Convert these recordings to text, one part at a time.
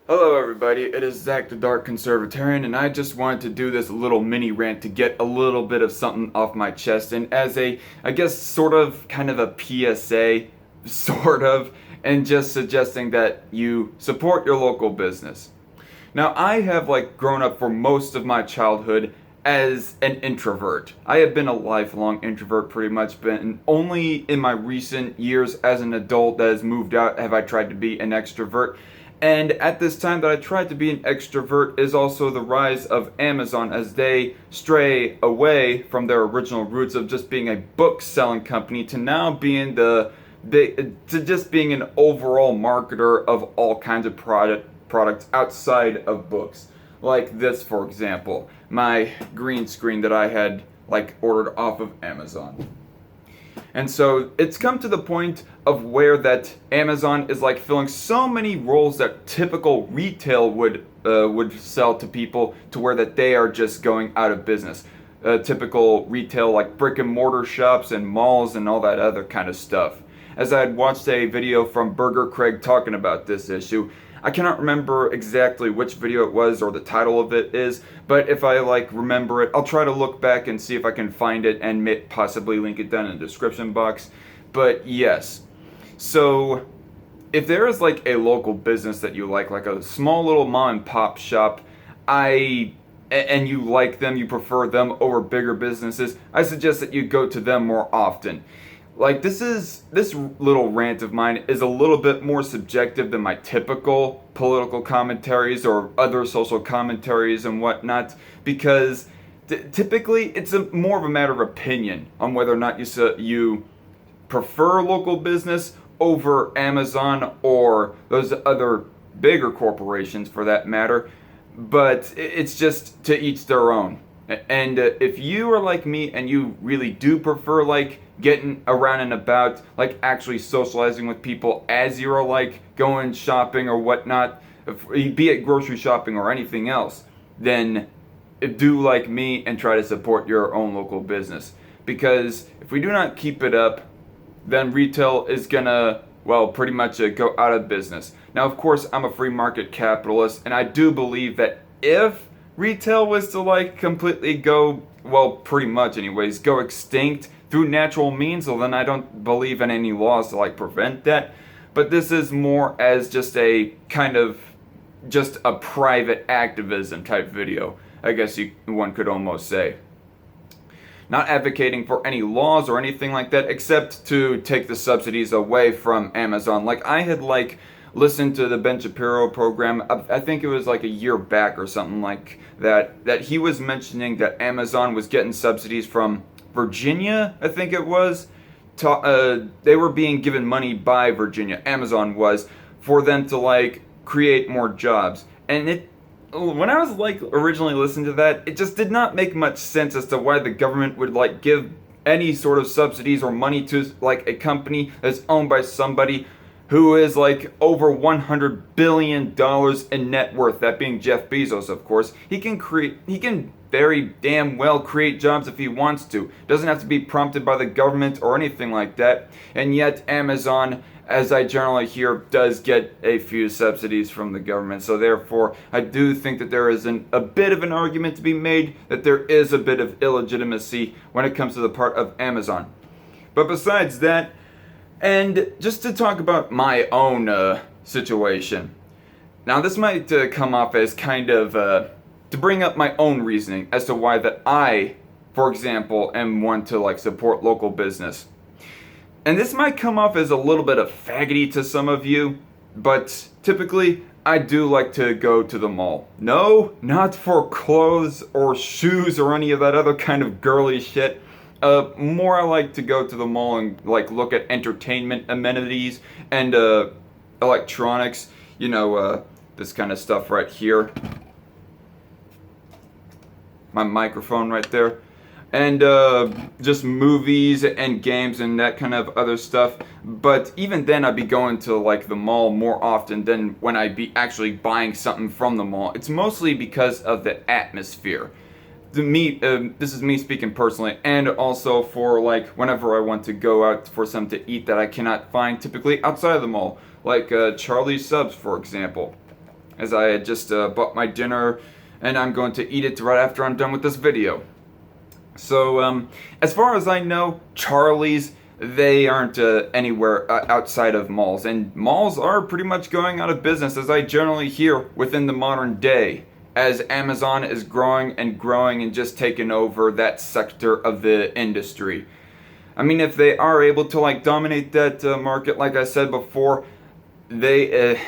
Hello everybody, it is Zach the Dark Conservatarian, and I just wanted to do this little mini rant to get a little bit of something off my chest, and as a, I guess, sort of, kind of a PSA, sort of, and just suggesting that you support your local business. Now, I have, grown up for most of my childhood as an introvert. I have been a lifelong introvert, pretty much, been only in my recent years as an adult that has moved out have I tried to be an extrovert. And at this time that I tried to be an extrovert is also the rise of Amazon as they stray away from their original roots of just being a book selling company to now being to just being an overall marketer of all kinds of products outside of books. Like this, for example, my green screen that I had ordered off of Amazon. And so it's come to the point of where that Amazon is filling so many roles that typical retail would sell to people to where that they are just going out of business. Typical retail like brick and mortar shops and malls and all that other kind of stuff. As I had watched a video from Burger Craig talking about this issue, I cannot remember exactly which video it was or the title of it is, but if I remember it, I'll try to look back and see if I can find it and possibly link it down in the description box. But yes, so if there is a local business that you like a small little mom and pop shop, and you like them, you prefer them over bigger businesses, I suggest that you go to them more often. This little rant of mine is a little bit more subjective than my typical political commentaries or other social commentaries and whatnot, because typically it's more of a matter of opinion on whether or not you prefer local business over Amazon or those other bigger corporations for that matter. But it's just to each their own. And if you are like me and you really do prefer getting around and about, actually socializing with people as you're going shopping or whatnot, be it grocery shopping or anything else, then do like me and try to support your own local business. Because if we do not keep it up, then retail is gonna, well, pretty much go out of business. Now, of course, I'm a free market capitalist, and I do believe that if retail was to completely go, well, pretty much anyways, go extinct through natural means, well, then I don't believe in any laws to prevent that. But this is more as just a kind of just a private activism type video, I guess one could almost say. Not advocating for any laws or anything like that, except to take the subsidies away from Amazon. I had listened to the Ben Shapiro program, I think it was a year back or something like that he was mentioning that Amazon was getting subsidies from Virginia, I think it was. They were being given money by Virginia, Amazon was, for them to create more jobs. And when I was originally listening to that, it just did not make much sense as to why the government would give any sort of subsidies or money to a company that's owned by somebody who is over $100 billion in net worth, that being Jeff Bezos, of course. He can very damn well create jobs if he wants to. Doesn't have to be prompted by the government or anything like that. And yet Amazon, as I generally hear, does get a few subsidies from the government. So therefore, I do think that there is a bit of an argument to be made that there is a bit of illegitimacy when it comes to the part of Amazon. But besides that, and just to talk about my own situation. Now, this might come off as kind of to bring up my own reasoning as to why that I, for example, am one to support local business. And this might come off as a little bit of faggoty to some of you, but typically I do like to go to the mall. No, not for clothes or shoes or any of that other kind of girly shit. More I like to go to the mall and look at entertainment amenities and electronics. This kind of stuff right here. My microphone right there. And just movies and games and that kind of other stuff. But even then I'd be going to the mall more often than when I'd be actually buying something from the mall. It's mostly because of the atmosphere. This is me speaking personally, and also for whenever I want to go out for something to eat that I cannot find typically outside of the mall, Charlie's Subs, for example. as I had just bought my dinner and I'm going to eat it right after I'm done with this video. So, as far as I know, Charlie's, they aren't anywhere outside of malls. And malls are pretty much going out of business, as I generally hear, within the modern day, as Amazon is growing and growing and just taking over that sector of the industry. I mean, if they are able to like dominate that market, like I said before, they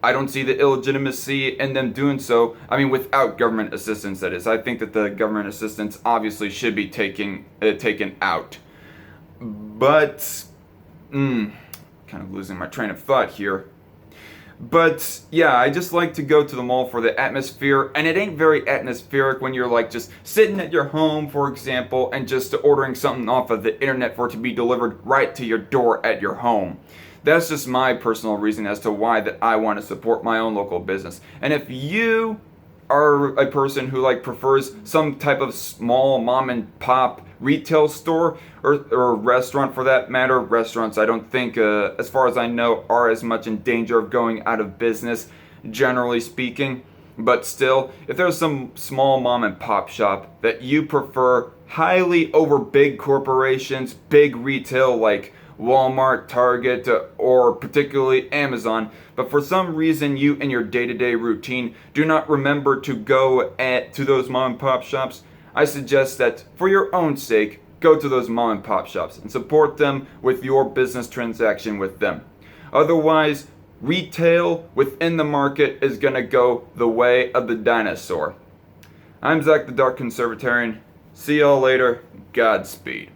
I don't see the illegitimacy in them doing so. I mean, without government assistance, that is. I think that the government assistance obviously should be taken out. But, kind of losing my train of thought here. But yeah, I just like to go to the mall for the atmosphere, and it ain't very atmospheric when you're like just sitting at your home, for example, and just ordering something off of the internet for it to be delivered right to your door at your home. That's just my personal reason as to why that I want to support my own local business. And if you are a person who like prefers some type of small mom and pop retail store or restaurant for that matter, restaurants I don't think as far as I know are as much in danger of going out of business, generally speaking. But still, if there's some small mom and pop shop that you prefer highly over big corporations, big retail like Walmart, Target, or particularly Amazon, but for some reason you in your day-to-day routine do not remember to go to those mom and pop shops, I suggest that for your own sake, go to those mom and pop shops and support them with your business transaction with them. Otherwise, retail within the market is going to go the way of the dinosaur. I'm Zach the Dark Conservatarian. See y'all later. Godspeed.